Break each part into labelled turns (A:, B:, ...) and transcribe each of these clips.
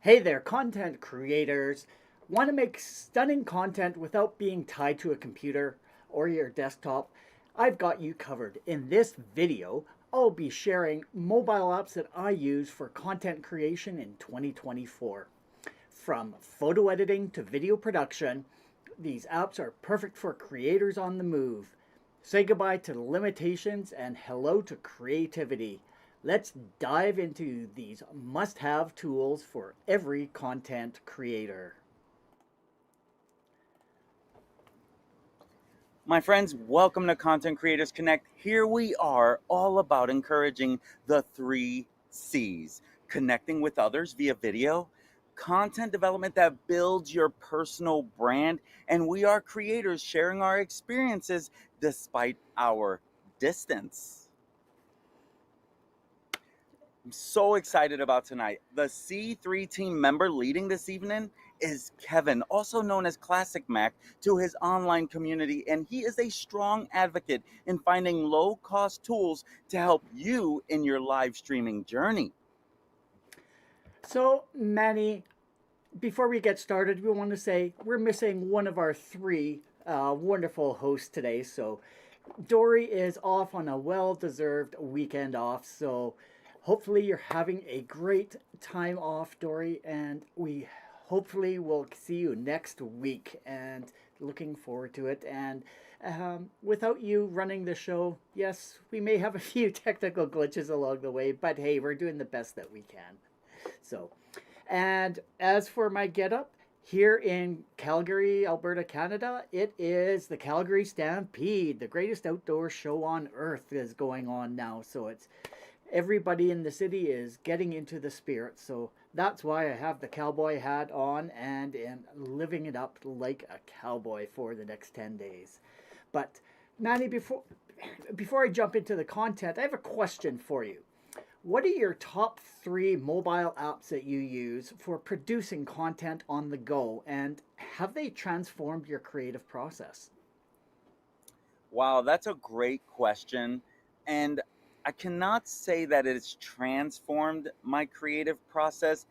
A: Hey there, content creators. Want to make stunning content without being tied to a computer or your desktop? I've got you covered. In this video, I'll be sharing mobile apps that I use for content creation in 2024. From photo editing to video production, these apps are perfect for creators on the move. Say goodbye to limitations and hello to creativity. Let's dive into these must have tools for every content creator.
B: My friends, welcome to Content Creators Connect. Here we are, all about encouraging the three C's: connecting with others via video, content development that builds your personal brand, and we are creators sharing our experiences despite our distance. I'm so excited about tonight. The C3 team member leading this evening is Kevin, also known as Classic Mac, to his online community, and he is a strong advocate in finding low cost tools to help you in your live streaming journey.
A: So, Manny, before we get started, we want to say we're missing one of our three wonderful hosts today. So, Dory is off on a well deserved weekend off. So, hopefully, you're having a great time off, Dory, and we hopefully will see you next week and looking forward to it. And without you running the show, yes, we may have a few technical glitches along the way, but hey, we're doing the best that we can. So, and as for my getup, here in Calgary, Alberta, Canada, it is the Calgary Stampede, the greatest outdoor show on earth is going on now. So it's everybody in the city is getting into the spirit. So that's why I have the cowboy hat on and am living it up like a cowboy for the next 10 days. But Manny, before I jump into the content, I have a question for you. What are your top three mobile apps that you use for producing content on the go, and have they transformed your creative process?
B: Wow, that's a great question. And I cannot say that it's transformed my creative process.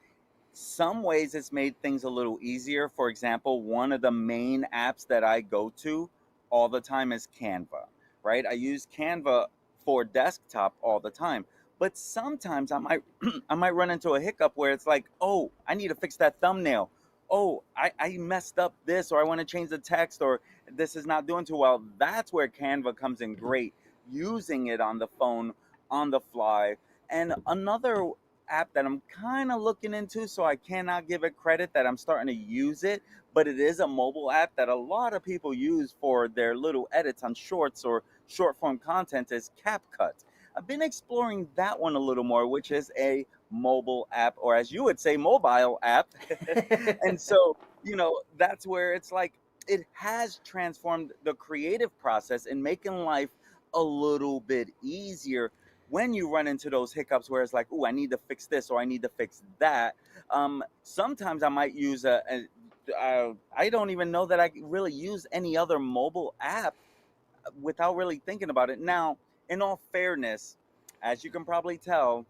B: Some ways it's made things a little easier. For example, one of the main apps that I go to all the time is Canva, right? I use Canva for desktop all the time. But sometimes I might I might run into a hiccup where it's like, oh, I need to fix that thumbnail. Oh, I messed up this, or I want to change the text, or this is not doing too well. That's where Canva comes in great. Using it on the phone on the fly. And another app that I'm kind of looking into, so I cannot give it credit that I'm starting to use it, but it is a mobile app that a lot of people use for their little edits on shorts or short form content, is CapCut. I've been exploring that one a little more, which is a mobile app, or as you would say, mobile app. And so, that's where it's like it has transformed the creative process and making life a little bit easier when you run into those hiccups where it's like, oh, I need to fix this or I need to fix that. Sometimes I might use I don't even know that I really use any other mobile app without really thinking about it. Now, in all fairness, as you can probably tell,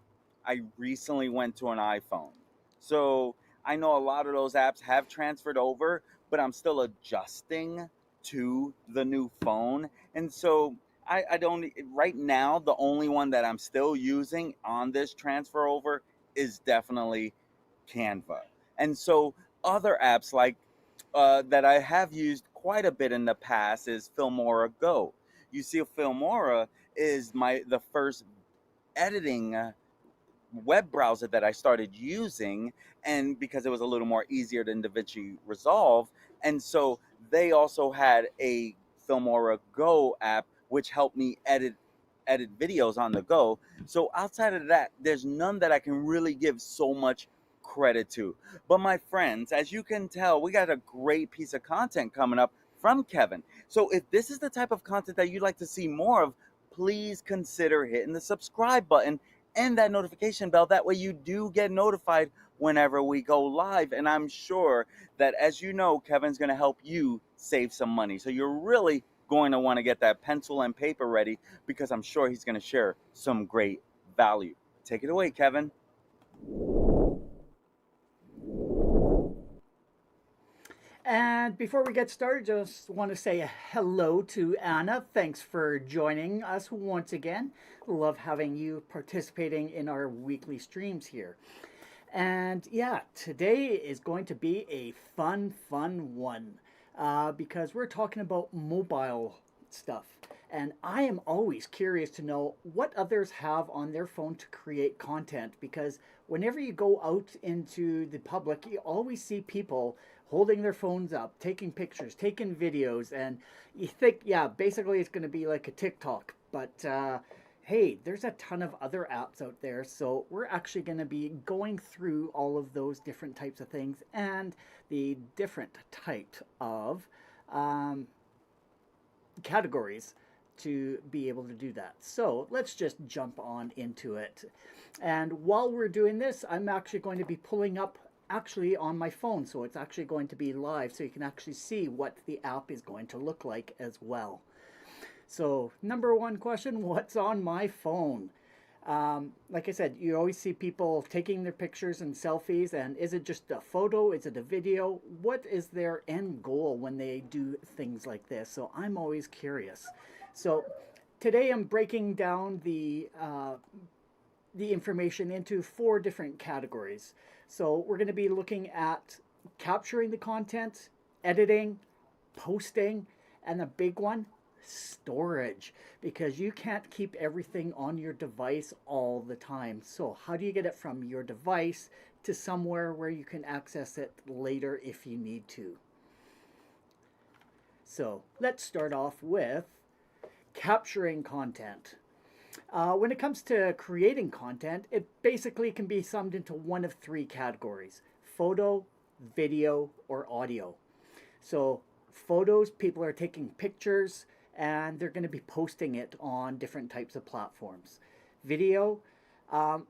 B: I recently went to an iPhone. So I know a lot of those apps have transferred over, but I'm still adjusting to the new phone. And so I don't, right now, the only one that I'm still using on this transfer over is definitely Canva. And so other apps like that I have used quite a bit in the past is Filmora Go. You see, Filmora is the first editing web browser that I started using, and because it was a little more easier than DaVinci Resolve, and so they also had a Filmora Go app which helped me edit videos on the go. So outside of that, there's none that I can really give so much credit to. But my friends, as you can tell, we got a great piece of content coming up from Kevin. So if this is the type of content that you'd like to see more of, please consider hitting the subscribe button and that notification bell. That way you do get notified whenever we go live. And I'm sure that, as you know, Kevin's going to help you save some money. So you're really going to want to get that pencil and paper ready, because I'm sure he's going to share some great value. Take it away, Kevin.
A: And before we get started, just want to say hello to Anna. Thanks for joining us once again. Love having you participating in our weekly streams here. And yeah, today is going to be a fun one because we're talking about mobile stuff. And I am always curious to know what others have on their phone to create content because whenever you go out into the public, you always see people holding their phones up, taking pictures, taking videos, and you think, yeah, basically it's going to be like a TikTok. But hey, there's a ton of other apps out there. So we're actually going to be going through all of those different types of things and the different type of um, categories to be able to do that. So let's just jump on into it. And while we're doing this, I'm actually going to be pulling up actually on my phone. So it's actually going to be live so you can actually see what the app is going to look like as well. So number one question, what's on my phone? Like I said, you always see people taking their pictures and selfies, and is it just a photo? Is it a video? What is their end goal when they do things like this? So I'm always curious. So today I'm breaking down the information into 4 different categories. So we're going to be looking at capturing the content, editing, posting, and the big one, storage, because you can't keep everything on your device all the time. So how do you get it from your device to somewhere where you can access it later if you need to? So let's start off with capturing content. When it comes to creating content, it basically can be summed into one of 3 categories: photo, video, or audio. So photos, people are taking pictures and they're going to be posting it on different types of platforms. Video, um,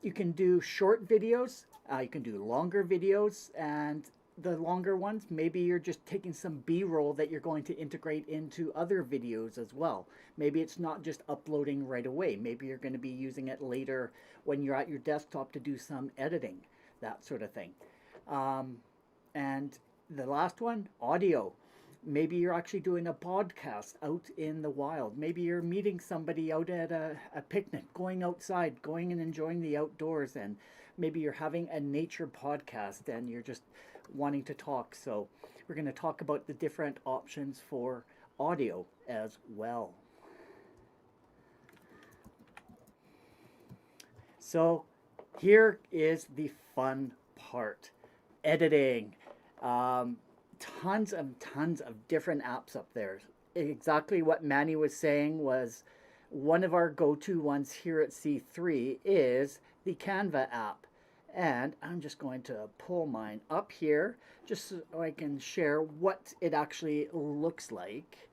A: you can do short videos, you can do longer videos, and the longer ones, maybe you're just taking some B-roll that you're going to integrate into other videos as well. Maybe it's not just uploading right away. Maybe you're going to be using it later when you're at your desktop to do some editing, that sort of thing. Um, and the last one, audio. Maybe you're actually doing a podcast out in the wild. Maybe you're meeting somebody out at a picnic, going outside, going and enjoying the outdoors, and maybe you're having a nature podcast and you're just wanting to talk. So we're going to talk about the different options for audio as well. So here is the fun part, editing. Um, tons of different apps up there. Exactly what Manny was saying was one of our go-to ones here at C3 is the Canva app. And I'm just going to pull mine up here just so I can share what it actually looks like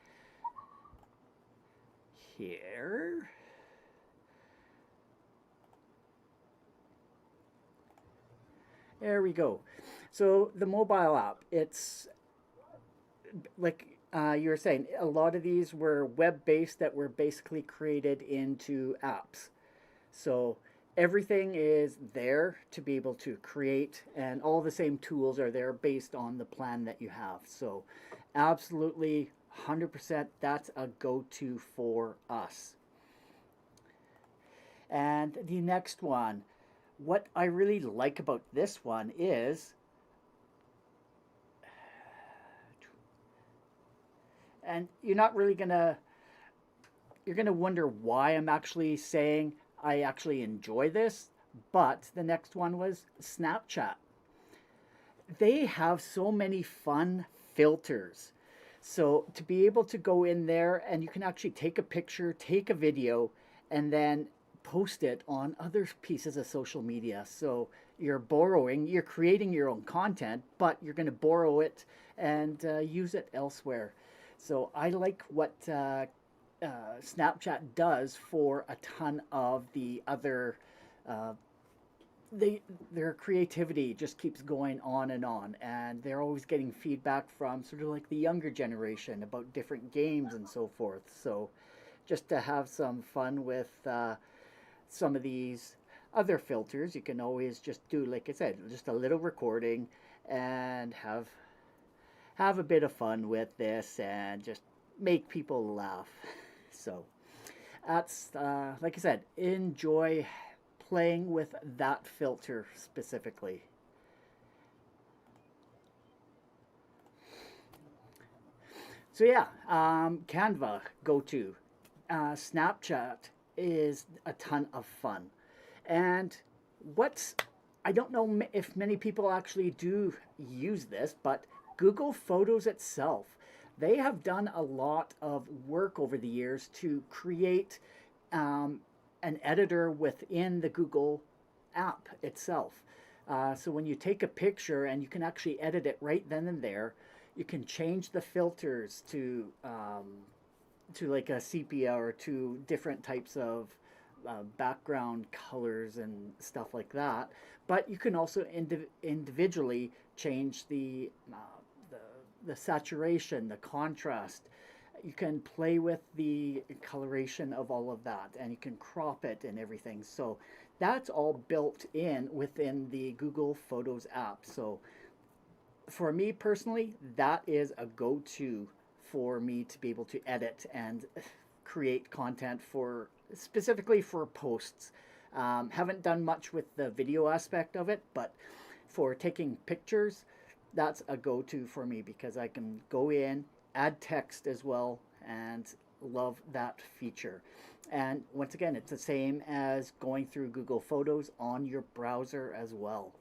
A: here. There we go. So the mobile app, it's like you were saying, a lot of these were web-based that were basically created into apps. So everything is there to be able to create, and all the same tools are there based on the plan that you have. So absolutely 100% that's a go-to for us. And the next one, what I really like about this one is, and you're not really gonna, you're gonna wonder why I'm actually saying I actually enjoy this, but the next one was Snapchat. They have so many fun filters. So to be able to go in there and you can actually take a picture, take a video, and then post it on other pieces of social media. So you're creating your own content, but you're going to borrow it and use it elsewhere. So I like what Snapchat does for a ton of the other uh, their creativity just keeps going on, and they're always getting feedback from sort of like the younger generation about different games and so forth. So just to have some fun with some of these other filters, you can always just do, like I said, just a little recording and have have a bit of fun with this and just make people laugh. So that's, like I said, enjoy playing with that filter specifically. So yeah, Canva, go to. Snapchat is a ton of fun. And what's, I don't know if many people actually do use this, but Google Photos itself, they have done a lot of work over the years to create um, an editor within the Google app itself. So when you take a picture and you can actually edit it right then and there, you can change the filters to like a sepia or to different types of background colors and stuff like that. But you can also individually change the the saturation, the contrast. You can play with the coloration of all of that, and you can crop it and everything. So that's all built in within the Google Photos app. So for me personally, that is a go-to for me to be able to edit and create content for specifically for posts. Haven't done much with the video aspect of it, but for taking pictures, that's a go-to for me because I can go in, add text as well, and love that feature. And once again, it's the same as going through Google Photos on your browser as well.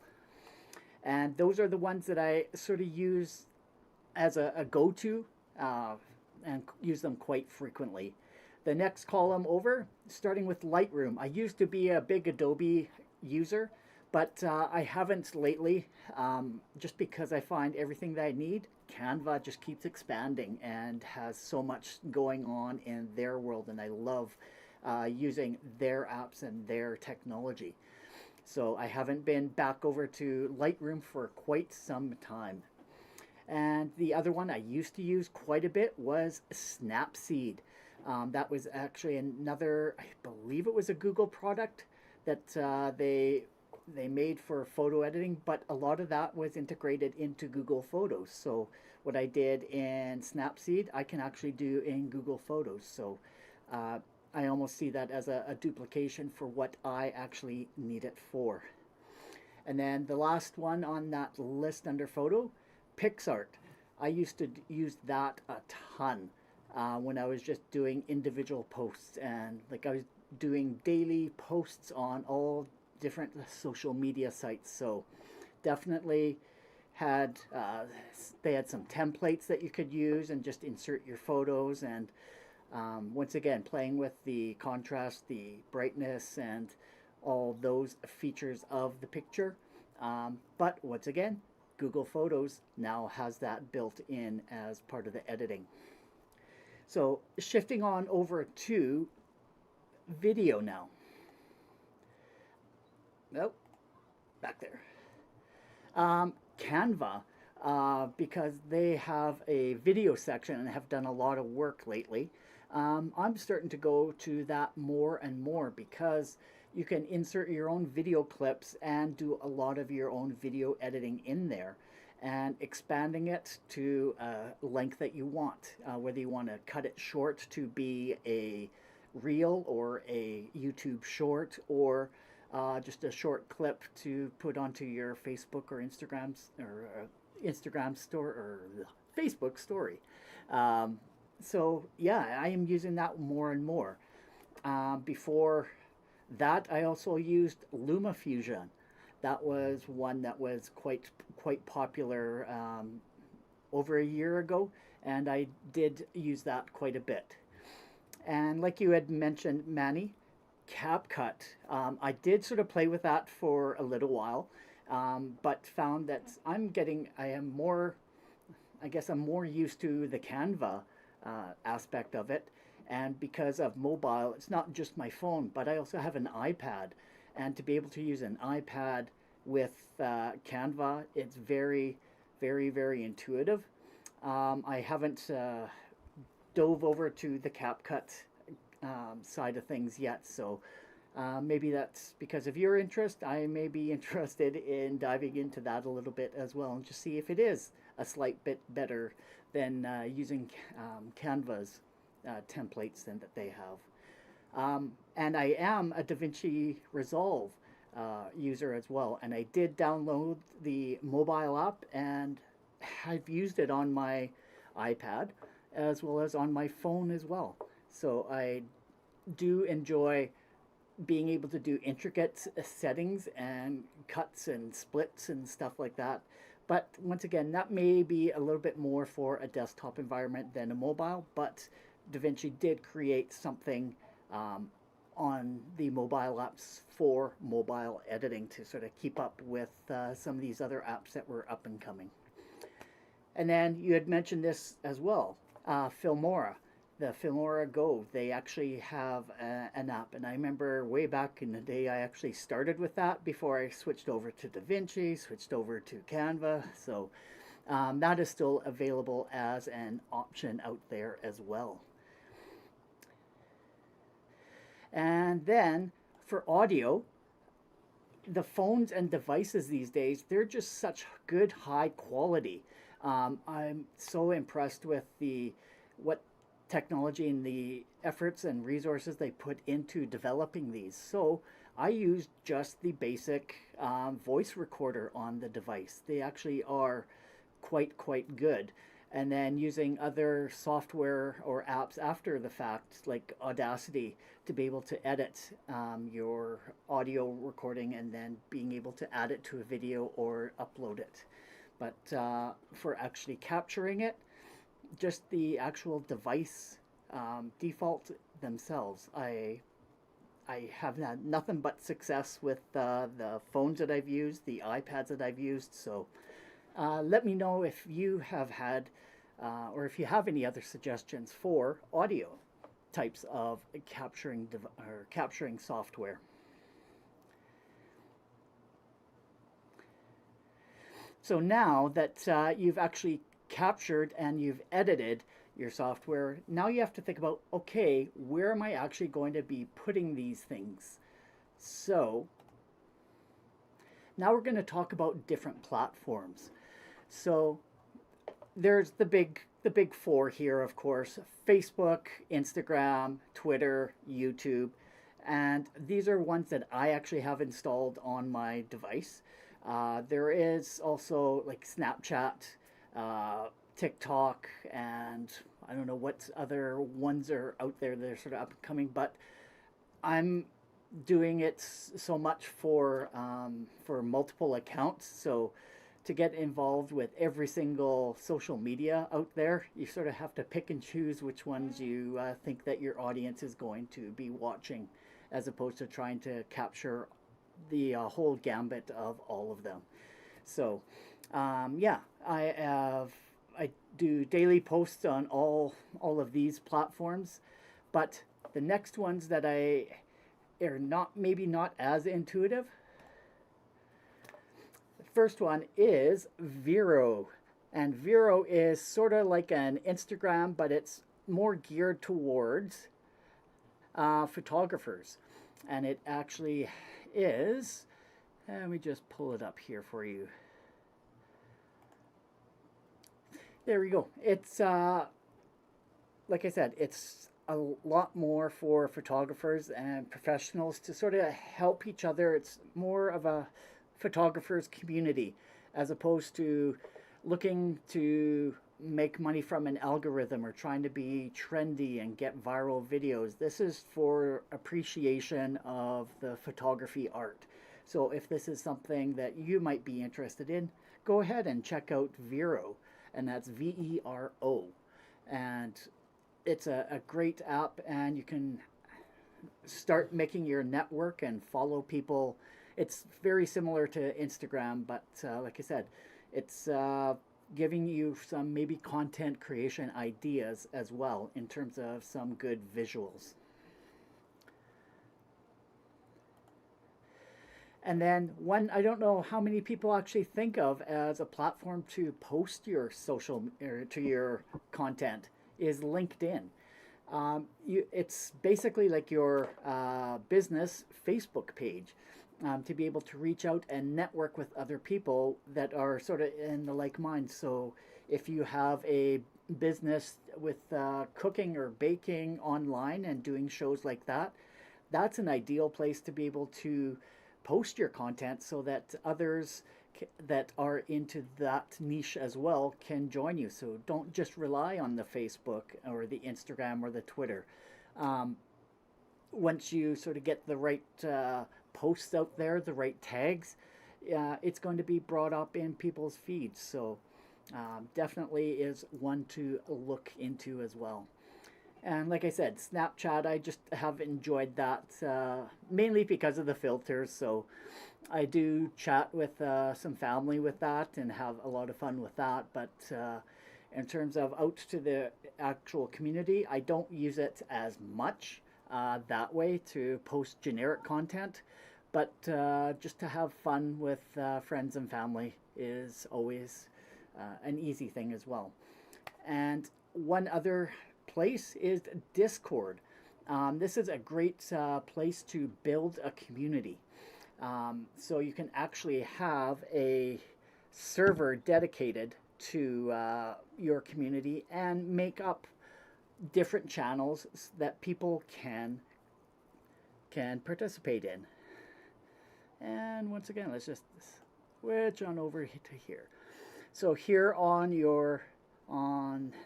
A: And those are the ones that I sort of use as a go-to uh, and use them quite frequently. The next column over, starting with Lightroom. I used to be a big Adobe user, but I haven't lately just because I find everything that I need. Canva just keeps expanding and has so much going on in their world, and I love using their apps and their technology. So I haven't been back over to Lightroom for quite some time. And the other one I used to use quite a bit was Snapseed. That was actually another, I believe it was a Google product that they made for photo editing, but a lot of that was integrated into Google Photos. So what I did in Snapseed, I can actually do in Google Photos. So uh, I almost see that as a duplication for what I actually need it for. And then the last one on that list under photo, PixArt. I used to use that a ton when I was just doing individual posts, and like I was doing daily posts on all different social media sites. So definitely had they had some templates that you could use and just insert your photos, and once again playing with the contrast, the brightness, and all those features of the picture. But once again, Google Photos now has that built in as part of the editing. So shifting on over to video now. Nope, back there. Canva, because they have a video section and have done a lot of work lately. I'm starting to go to that more and more because you can insert your own video clips and do a lot of your own video editing in there and expanding it to a length that you want, whether you want to cut it short to be a reel or a YouTube short, or just a short clip to put onto your Facebook or Instagram store or Facebook story. Um, so yeah, I am using that more and more. Before that, I also used LumaFusion. That was one that was quite popular over a year ago, and I did use that quite a bit. And like you had mentioned, Manny, CapCut. I did sort of play with that for a little while, but found that I am more, I guess I'm more used to the Canva aspect of it. And because of mobile, it's not just my phone, but I also have an iPad. And to be able to use an iPad with Canva, it's very intuitive. I haven't dove over to the CapCut side of things yet, so Maybe that's because of your interest. I may be interested in diving into that a little bit as well and just see if it is a slight bit better than using Canva's templates than that they have. And I am a DaVinci Resolve user as well. And I did download the mobile app and I've used it on my iPad as well as on my phone as well. So I do enjoy being able to do intricate settings and cuts and splits and stuff like that. But once again, that may be a little bit more for a desktop environment than a mobile, but DaVinci did create something on the mobile apps for mobile editing to sort of keep up with some of these other apps that were up and coming. And then you had mentioned this as well, Filmora. The Filmora Go, they actually have an app. And I remember way back in the day, I actually started with that before I switched over to DaVinci, switched over to Canva. So that is still available as an option out there as well. And then for audio, the phones and devices these days, they're just such good high quality. I'm so impressed with what technology and the efforts and resources they put into developing these. So I used just the basic voice recorder on the device. They actually are quite good. And then using other software or apps after the fact, like Audacity, to be able to edit your audio recording and then being able to add it to a video or upload it. But for actually capturing it, just the actual device default themselves, I have had nothing but success with the phones that I've used, the iPads that I've used. So let me know if you have had or if you have any other suggestions for audio types of capturing software. So now that you've actually captured and you've edited your software, now you have to think about, okay, where am I actually going to be putting these things? So now we're going to talk about different platforms. So there's the big four here, of course: Facebook, Instagram, Twitter, YouTube. And these are ones that I actually have installed on my device. There is also like Snapchat, TikTok, and I don't know what other ones are out there that are sort of up and coming, but I'm doing it so much for multiple accounts. So to get involved with every single social media out there, you sort of have to pick and choose which ones you think that your audience is going to be watching, as opposed to trying to capture the whole gambit of all of them. So yeah, I do daily posts on all of these platforms, but the next ones that are maybe not as intuitive. The first one is Vero, and Vero is sort of like an Instagram, but it's more geared towards photographers, and it actually is. Let me just pull it up here for you. There we go. It's like I said, it's a lot more for photographers and professionals to sort of help each other. It's more of a photographer's community, as opposed to looking to make money from an algorithm or trying to be trendy and get viral videos. This is for appreciation of the photography art. So if this is something that you might be interested in, go ahead and check out Vero, and that's Vero. And it's a great app, and you can start making your network and follow people. It's very similar to Instagram, but like I said, it's giving you some maybe content creation ideas as well in terms of some good visuals. And then one I don't know how many people actually think of as a platform to post your social or to your content is LinkedIn. It's basically like your business Facebook page, to be able to reach out and network with other people that are sort of in the like mind. So if you have a business with cooking or baking online and doing shows like that, that's an ideal place to be able to post your content so that others that are into that niche as well can join you. So don't just rely on the Facebook or the Instagram or the Twitter. Um, Once you sort of get the right posts out there, the right tags, it's going to be brought up in people's feeds. So definitely is one to look into as well. And like I said, Snapchat, I just have enjoyed that mainly because of the filters. So I do chat with some family with that and have a lot of fun with that. But in terms of out to the actual community, I don't use it as much that way to post generic content. But just to have fun with friends and family is always an easy thing as well. And one other place is Discord. This is a great place to build a community. So you can actually have a server dedicated to your community and make up different channels that people can participate in. And once again, let's just switch on over to here. So here on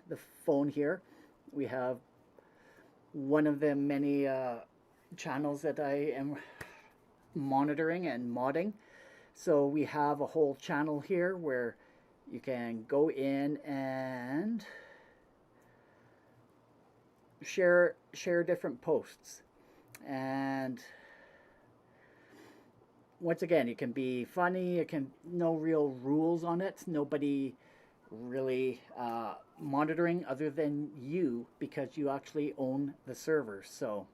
A: the phone here, we have one of the many channels that I am monitoring and modding. So we have a whole channel here where you can go in and share different posts. And once again, it can be funny. It can no real rules on it. Nobody really monitoring other than you because you actually own the server. So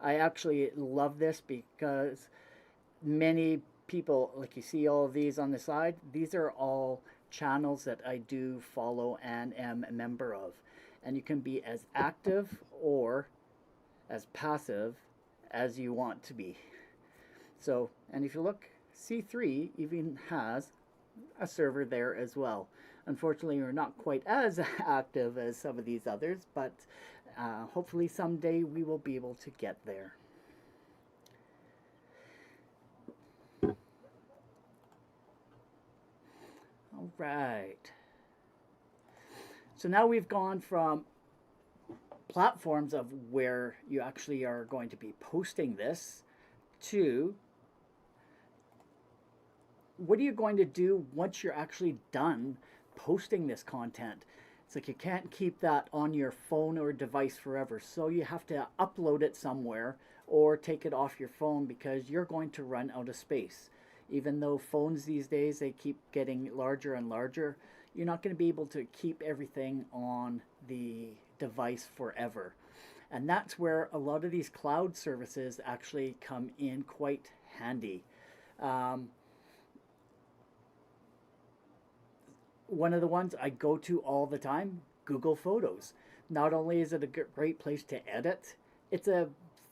A: I actually love this because many people, like you see all of these on the side, these are all channels that I do follow and am a member of. And you can be as active or as passive as you want to be. So, and if you look, C3 even has a server there as well. Unfortunately, we're not quite as active as some of these others, but hopefully someday we will be able to get there. All right. So now we've gone from platforms of where you actually are going to be posting this to what are you going to do once you're actually done posting this content. It's like you can't keep that on your phone or device forever, so you have to upload it somewhere or take it off your phone because you're going to run out of space. Even though phones these days, they keep getting larger and larger, you're not going to be able to keep everything on the device forever. And that's where a lot of these cloud services actually come in quite handy. One of the ones I go to all the time, Google Photos. Not only is it a great place to edit, it's a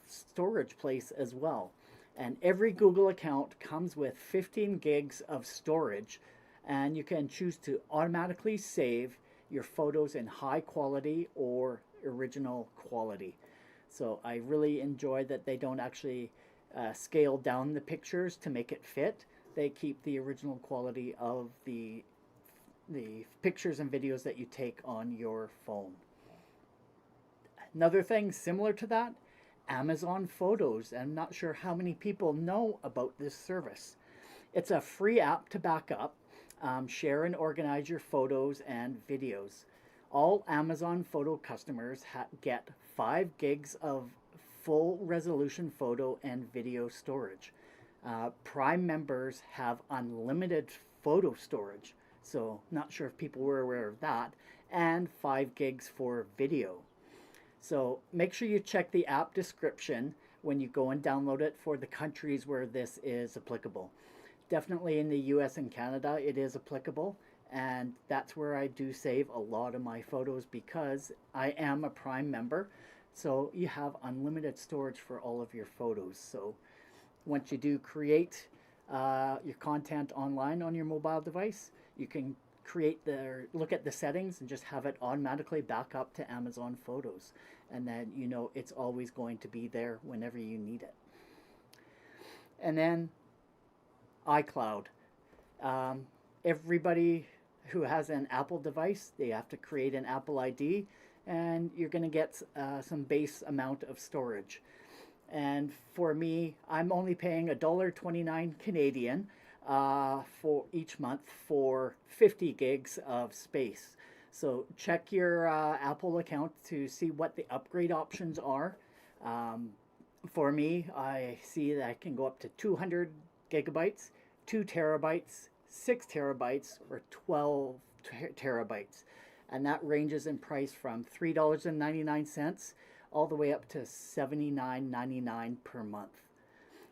A: storage place as well. And every Google account comes with 15 gigs of storage, and you can choose to automatically save your photos in high quality or original quality. So I really enjoy that they don't actually scale down the pictures to make it fit. They keep the original quality of the pictures and videos that you take on your phone. Another thing similar to that, Amazon Photos. I'm not sure how many people know about this service. It's a free app to back up, share and organize your photos and videos. All Amazon Photo customers get 5 gigs of full resolution photo and video storage. Prime members have unlimited photo storage. So not sure if people were aware of that, and 5 gigs for video. So make sure you check the app description when you go and download it for the countries where this is applicable. Definitely in the US and Canada it is applicable, and that's where I do save a lot of my photos because I am a Prime member. So you have unlimited storage for all of your photos. So once you do create your content online on your mobile device, you can look at the settings and just have it automatically back up to Amazon Photos, and then you know it's always going to be there whenever you need it. And then iCloud. Um, Everybody who has an Apple device, they have to create an Apple ID, and you're going to get some base amount of storage. And for me, I'm only paying $1.29 Canadian for each month for 50 gigs of space. So check your Apple account to see what the upgrade options are. Um, for me, I see that I can go up to 200 gigabytes, 2 terabytes, 6 terabytes, or 12 terabytes. And that ranges in price from $3.99 all the way up to $79.99 per month.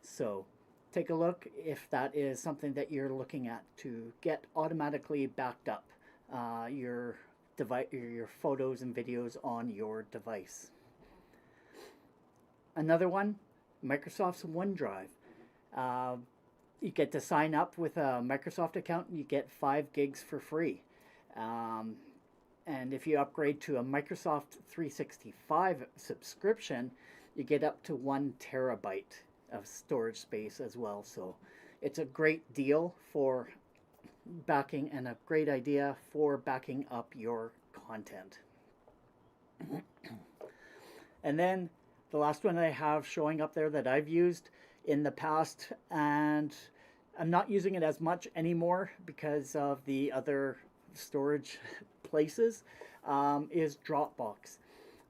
A: So take a look if that is something that you're looking at to get automatically backed up your device, your photos and videos on your device. Another one, Microsoft's OneDrive. Uh, you get to sign up with a Microsoft account and you get 5 gigs for free. Um, and if you upgrade to a Microsoft 365 subscription, you get up to 1 terabyte of storage space as well. So it's a great deal for backing and a great idea for backing up your content. And then the last one I have showing up there that I've used in the past, and I'm not using it as much anymore because of the other storage places, is Dropbox.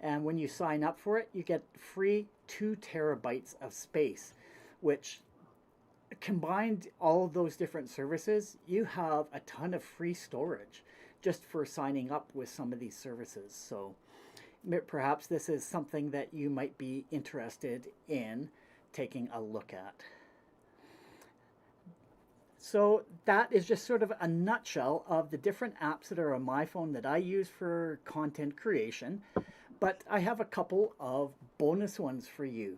A: And when you sign up for it, you get free 2 terabytes of space, which combined all of those different services, you have a ton of free storage just for signing up with some of these services. So perhaps this is something that you might be interested in taking a look at. So that is just sort of a nutshell of the different apps that are on my phone that I use for content creation. But I have a couple of bonus ones for you.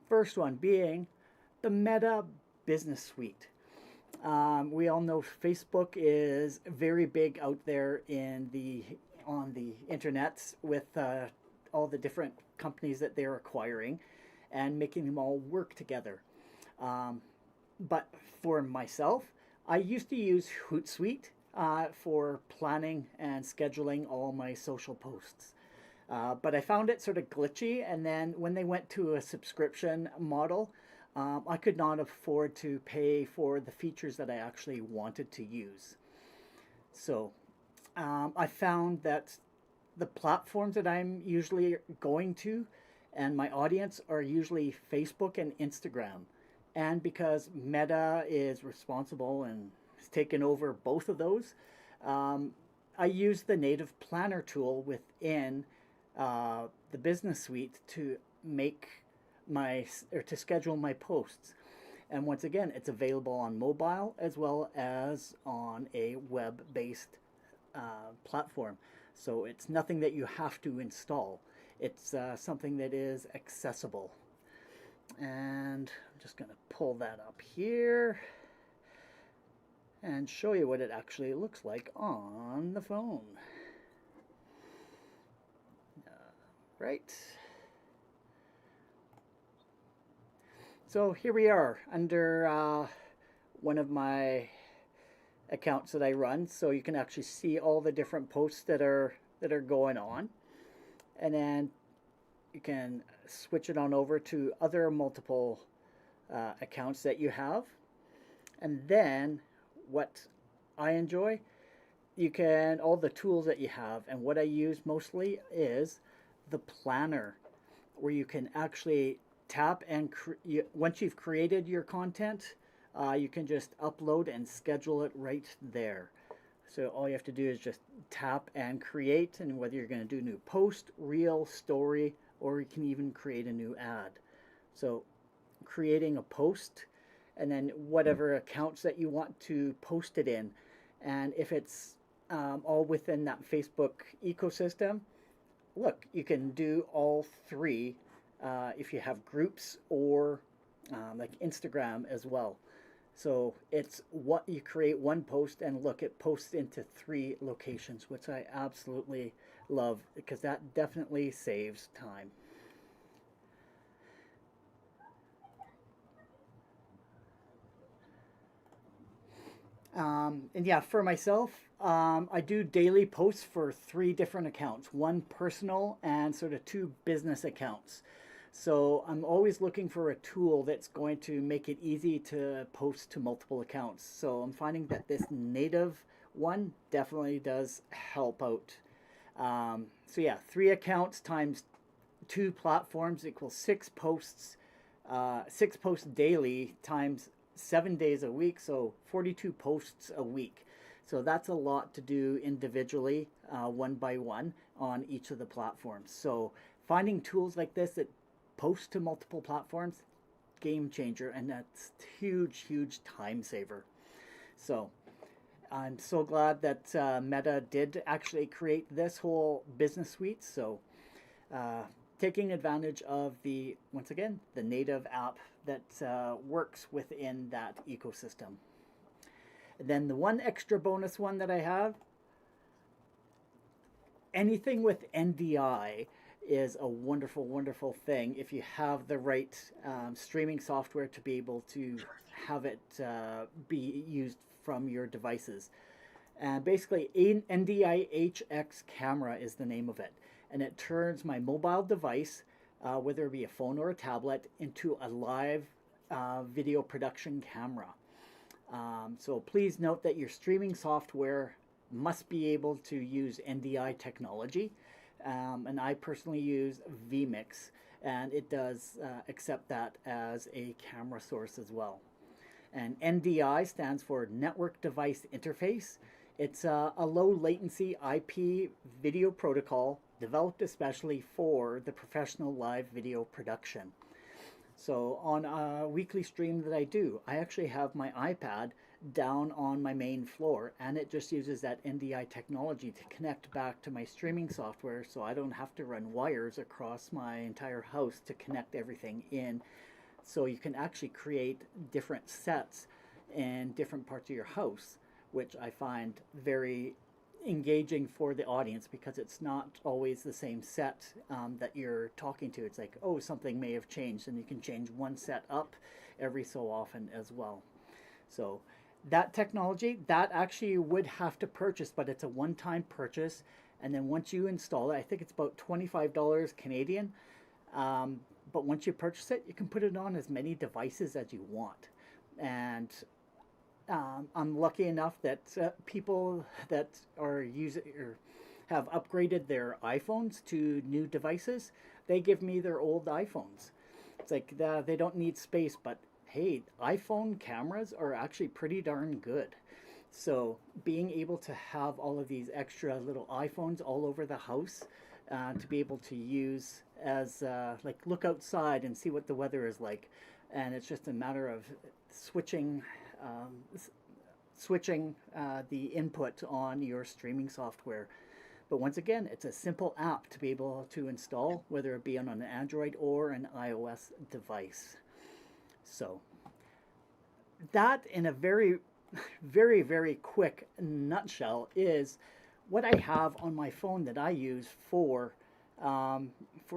A: First one being the Meta Business Suite. We all know Facebook is very big out there on the internet with all the different companies that they're acquiring and making them all work together. But for myself, I used to use Hootsuite for planning and scheduling all my social posts. But I found it sort of glitchy, and then when they went to a subscription model, I could not afford to pay for the features that I actually wanted to use. So I found that the platforms that I'm usually going to and my audience are usually Facebook and Instagram. And because Meta is responsible and has taken over both of those, I use the native planner tool within the business suite to to schedule my posts. And once again, it's available on mobile as well as on a web-based platform. So it's nothing that you have to install. It's something that is accessible. And I'm just going to pull that up here and show you what it actually looks like on the phone. Right. So here we are under one of my accounts that I run, so you can actually see all the different posts that are going on, and then you can switch it on over to other multiple accounts that you have. And then what I enjoy, you can all the tools that you have, and what I use mostly is the planner, where you can actually tap and once you've created your content, you can just upload and schedule it right there. So all you have to do is just tap and create, and whether you're going to do a new post, reel, story, or you can even create a new ad. So creating a post and then whatever accounts that you want to post it in. And if it's all within that Facebook ecosystem, look, you can do all three if you have groups or like Instagram as well. So it's what you create one post and look, it posts into three locations, which I absolutely love because that definitely saves time. And yeah, for myself, I do daily posts for three different accounts, one personal and sort of two business accounts. So I'm always looking for a tool that's going to make it easy to post to multiple accounts. So I'm finding that this native one definitely does help out. So yeah, three accounts times two platforms equals six posts daily times 7 days a week, so 42 posts a week. So that's a lot to do individually, one by one, on each of the platforms. So finding tools like this that post to multiple platforms, game changer, and that's huge, huge time saver. So I'm so glad that Meta did actually create this whole business suite. So uh, taking advantage of the, once again, the native app that works within that ecosystem. And then the one extra bonus one that I have, anything with NDI is a wonderful, wonderful thing if you have the right streaming software to be able to have it be used from your devices. And basically, NDI HX camera is the name of it. And it turns my mobile device, whether it be a phone or a tablet, into a live video production camera. So please note that your streaming software must be able to use NDI technology. And I personally use vMix, and it does accept that as a camera source as well. And NDI stands for Network Device Interface. It's a low latency IP video protocol developed especially for the professional live video production. So on a weekly stream that I do, I actually have my iPad down on my main floor, and it just uses that NDI technology to connect back to my streaming software, so I don't have to run wires across my entire house to connect everything in. So you can actually create different sets in different parts of your house, which I find very engaging for the audience because it's not always the same set that you're talking to. It's like, oh, something may have changed, and you can change one set up every so often as well. So that technology, that actually you would have to purchase, but it's a one-time purchase. And then once you install it, I think it's about $25 Canadian. But once you purchase it, you can put it on as many devices as you want. And I'm lucky enough that people that are using or have upgraded their iPhones to new devices, they give me their old iPhones. It's like they don't need space, but hey, iPhone cameras are actually pretty darn good. So being able to have all of these extra little iPhones all over the house to be able to use as like look outside and see what the weather is like, and it's just a matter of switching the input on your streaming software. But once again, it's a simple app to be able to install, whether it be on an Android or an iOS device. So that, in a very, very, very quick nutshell, is what I have on my phone that I use for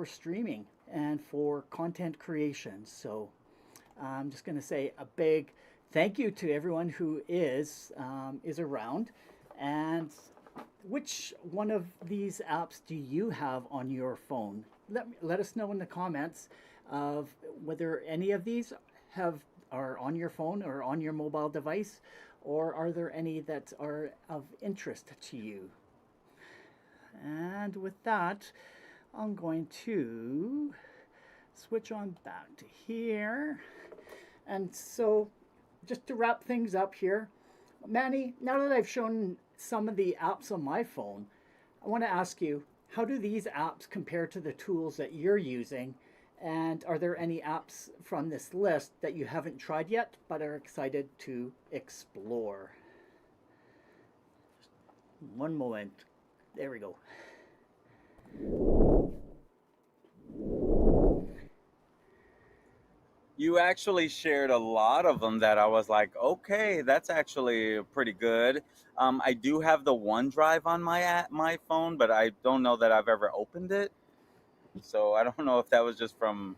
A: streaming and for content creation. So I'm just going to say a big thank you to everyone who is around. And which one of these apps do you have on your phone? Let us know in the comments of whether any of these are on your phone or on your mobile device, or are there any that are of interest to you? And with that, I'm going to switch on back to here. And so just to wrap things up here, Manny, now that I've shown some of the apps on my phone, I want to ask you, how do these apps compare to the tools that you're using? And are there any apps from this list that you haven't tried yet but are excited to explore? One moment. There we go.
B: You actually shared a lot of them that I was like, okay, that's actually pretty good. I do have the OneDrive on my phone, but I don't know that I've ever opened it. So I don't know if that was just from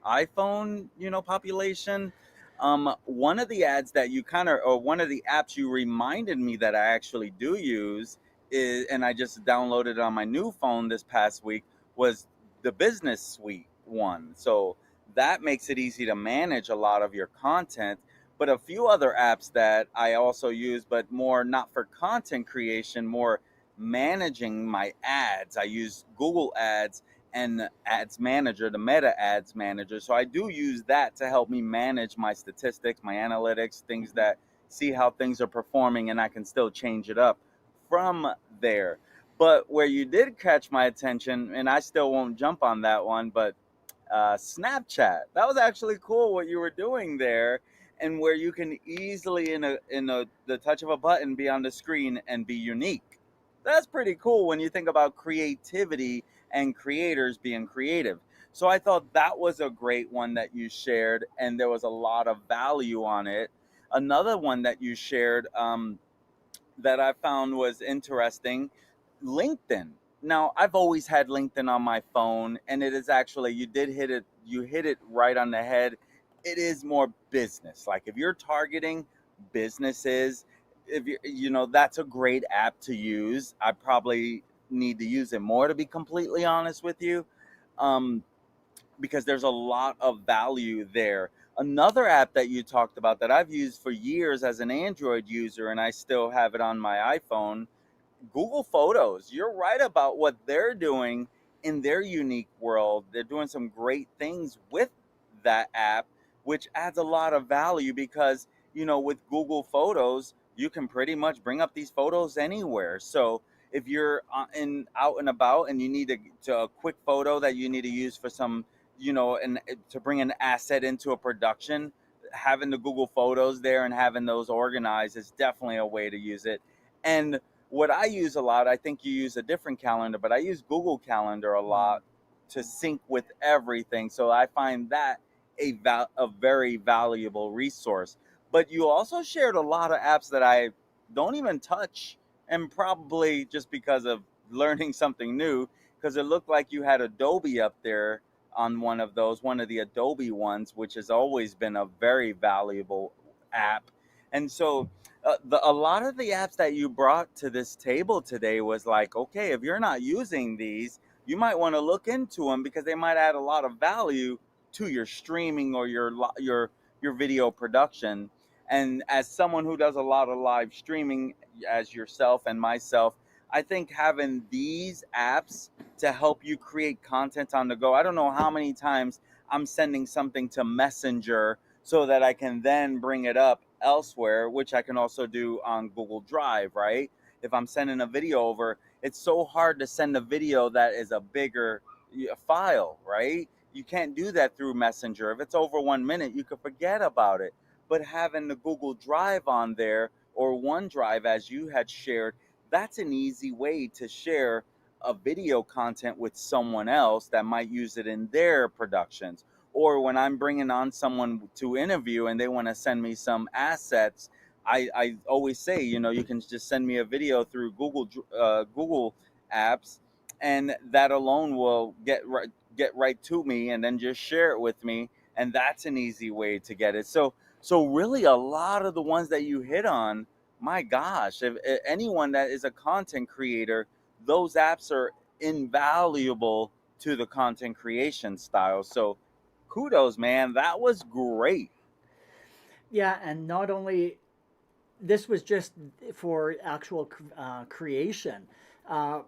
B: iPhone, population. One of the ads that you kind of, or one of the apps you reminded me that I actually do use is, and I just downloaded it on my new phone this past week, was the Business Suite one. So that makes it easy to manage a lot of your content. But a few other apps that I also use, but more not for content creation, more managing my ads. I use Google Ads and Ads Manager, the Meta Ads Manager. So I do use that to help me manage my statistics, my analytics, things that see how things are performing, and I can still change it up from there. But where you did catch my attention, and I still won't jump on that one, but Snapchat. That was actually cool what you were doing there, and where you can easily, in the touch of a button, be on the screen and be unique. That's pretty cool when you think about creativity and creators being creative. So I thought that was a great one that you shared, and there was a lot of value on it. Another one that you shared, that I found was interesting, LinkedIn. Now, I've always had LinkedIn on my phone, and it is actually, you hit it right on the head. It is more business. Like if you're targeting businesses, if that's a great app to use. I probably need to use it more, to be completely honest with you. Um, because there's a lot of value there. Another app that you talked about that I've used for years as an Android user, and I still have it on my iPhone, Google Photos. You're right about what they're doing in their unique world. They're doing some great things with that app, which adds a lot of value because, with Google Photos, you can pretty much bring up these photos anywhere. So if you're out and about and you need a quick photo that you need to use for some, and to bring an asset into a production, having the Google Photos there and having those organized is definitely a way to use it. And what I use a lot, I think you use a different calendar, but I use Google Calendar a lot to sync with everything. So I find that a very valuable resource. But you also shared a lot of apps that I don't even touch, and probably just because of learning something new, because it looked like you had Adobe up there on one of the Adobe ones, which has always been a very valuable app. And so a lot of the apps that you brought to this table today was like, okay, if you're not using these, you might want to look into them because they might add a lot of value to your streaming or your video production. And as someone who does a lot of live streaming, as yourself and myself, I think having these apps to help you create content on the go. I don't know how many times I'm sending something to Messenger so that I can then bring it up elsewhere, which I can also do on Google Drive, right? If I'm sending a video over, it's so hard to send a video that is a bigger file, right? You can't do that through Messenger. If it's over 1 minute, you could forget about it. But having the Google Drive on there, or OneDrive, as you had shared, that's an easy way to share a video content with someone else that might use it in their productions. Or when I'm bringing on someone to interview and they want to send me some assets, I always say, you can just send me a video through Google Apps, and that alone will get right to me, and then just share it with me, and that's an easy way to get it. So really, a lot of the ones that you hit on, my gosh, if anyone that is a content creator, those apps are invaluable to the content creation style. So kudos, man. That was great.
A: Yeah, and not only this was just for actual creation. Uh,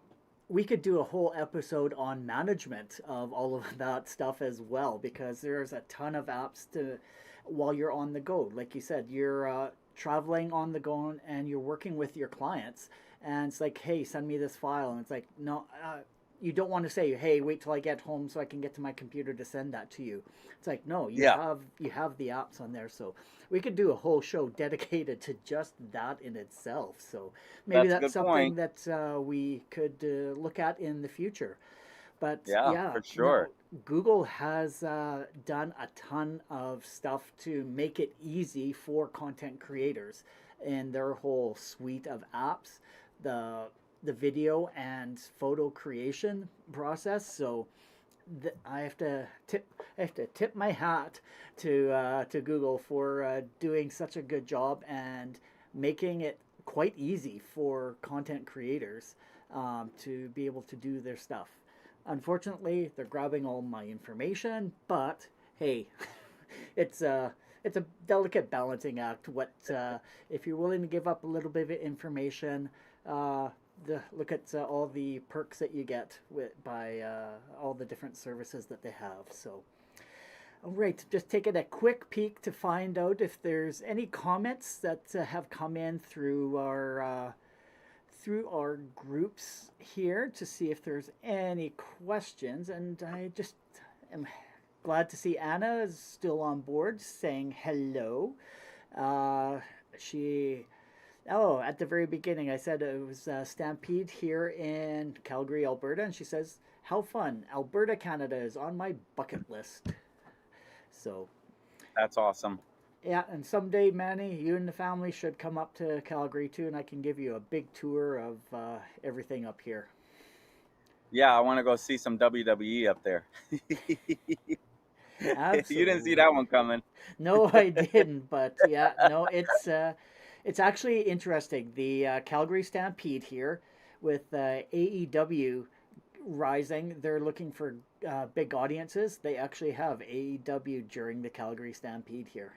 A: we could do a whole episode on management of all of that stuff as well, because there's a ton of apps to while you're on the go. Like you said, you're traveling on the go and you're working with your clients, and it's like, hey, send me this file, and it's like, no. you don't want to say, hey, wait till I get home so I can get to my computer to send that to you. It's like, no,
B: Yeah,
A: you have the apps on there. So we could do a whole show dedicated to just that in itself. So maybe
B: that's a
A: that's
B: good
A: something
B: point.
A: that we could look at in the future. But
B: Yeah,
A: yeah,
B: for sure.
A: no, Google has done a ton of stuff to make it easy for content creators in their whole suite of apps, the the video and photo creation process. So I have to tip my hat to Google for doing such a good job and making it quite easy for content creators to be able to do their stuff. Unfortunately, they're grabbing all my information, but hey, it's a delicate balancing act. What if you're willing to give up a little bit of information? Uh, look at all the perks that you get by all the different services that they have. So, all right, just taking a quick peek to find out if there's any comments that have come in through our groups here to see if there's any questions. And I just am glad to see Anna is still on board saying hello. Uh, she, oh, at the very beginning, I said it was Stampede here in Calgary, Alberta. And she says, how fun. Alberta, Canada is on my bucket list. So,
B: That's awesome.
A: yeah, and someday, Manny, you and the family should come up to Calgary too, and I can give you a big tour of everything up here.
B: Yeah, I want to go see some WWE up there. You didn't see that
A: Absolutely.
B: one coming.
A: No, I didn't, but yeah, no, it's actually interesting. The Calgary Stampede here with AEW rising, they're looking for big audiences. They actually have AEW during the Calgary Stampede here.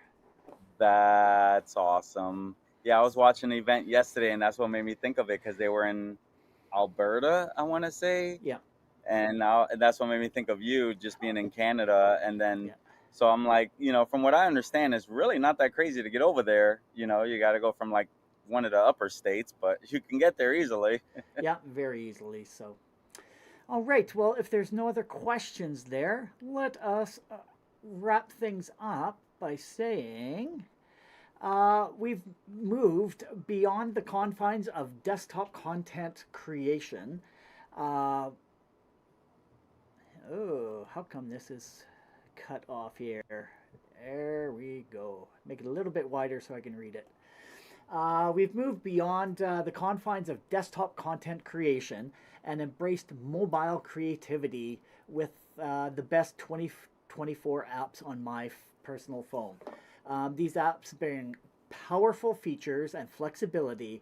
B: That's awesome. Yeah, I was watching an event yesterday, and that's what made me think of it because they were in Alberta, I want to say,
A: Yeah,
B: and now that's what made me think of you just being in Canada. And then,
A: yeah,
B: so I'm like, from what I understand, it's really not that crazy to get over there. You got to go from like one of the upper states, but you can get there easily.
A: yeah, very easily. So, all right. Well, if there's no other questions there, let us wrap things up by saying we've moved beyond the confines of desktop content creation. Uh, oh, how come this is cut off here? There we go. Make it a little bit wider so I can read it. We've moved beyond the confines of desktop content creation and embraced mobile creativity with the best 2024 apps on my personal phone. These apps bring powerful features and flexibility,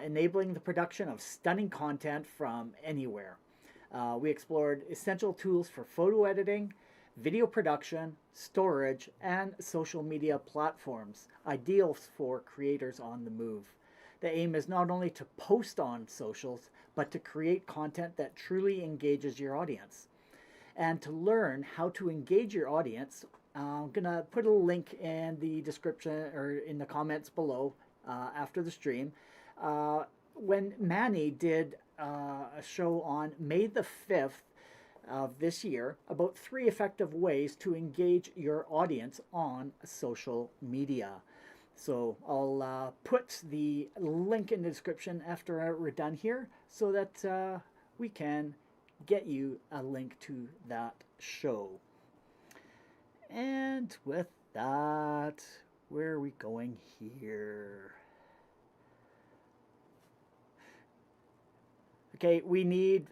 A: enabling the production of stunning content from anywhere. We explored essential tools for photo editing, video production, storage, and social media platforms, ideal for creators on the move. The aim is not only to post on socials, but to create content that truly engages your audience. And to learn how to engage your audience, I'm going to put a link in the description or in the comments below after the stream. When Manny did a show on May the 5th of this year about 3 effective ways to engage your audience on social media. So I'll put the link in the description after we're done here so that we can get you a link to that show. And with that, where are we going here? Okay, we need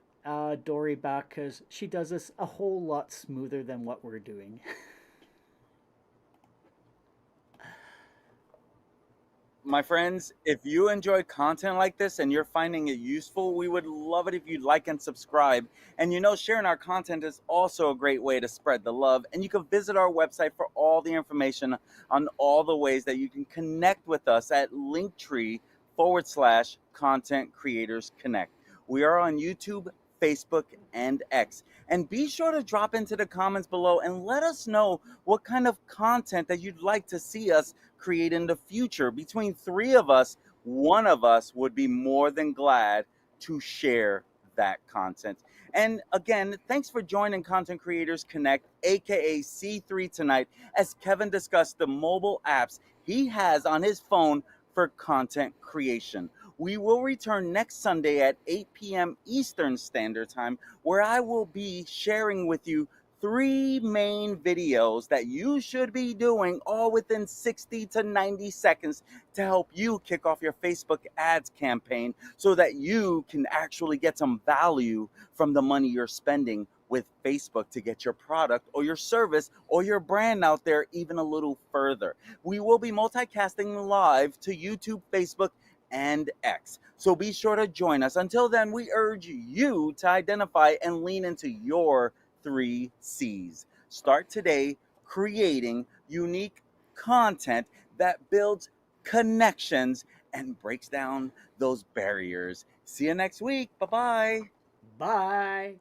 A: Dory back because she does this a whole lot smoother than what we're doing.
B: My friends, if you enjoy content like this and you're finding it useful, we would love it if you'd like and subscribe. And sharing our content is also a great way to spread the love. And you can visit our website for all the information on all the ways that you can connect with us at linktree/content creators connect. We are on YouTube, Facebook, and X. And be sure to drop into the comments below and let us know what kind of content that you'd like to see us create in the future. Between three of us, one of us would be more than glad to share that content. And again, thanks for joining Content Creators Connect, aka C3 tonight, as Kevin discussed the mobile apps he has on his phone for content creation. We will return next Sunday at 8 p.m. Eastern Standard Time, where I will be sharing with you 3 main videos that you should be doing all within 60 to 90 seconds to help you kick off your Facebook ads campaign so that you can actually get some value from the money you're spending with Facebook to get your product or your service or your brand out there even a little further. We will be multicasting live to YouTube, Facebook, and X. So be sure to join us. Until then, we urge you to identify and lean into your 3 C's. Start today creating unique content that builds connections and breaks down those barriers. See you next week. Bye bye.
A: Bye.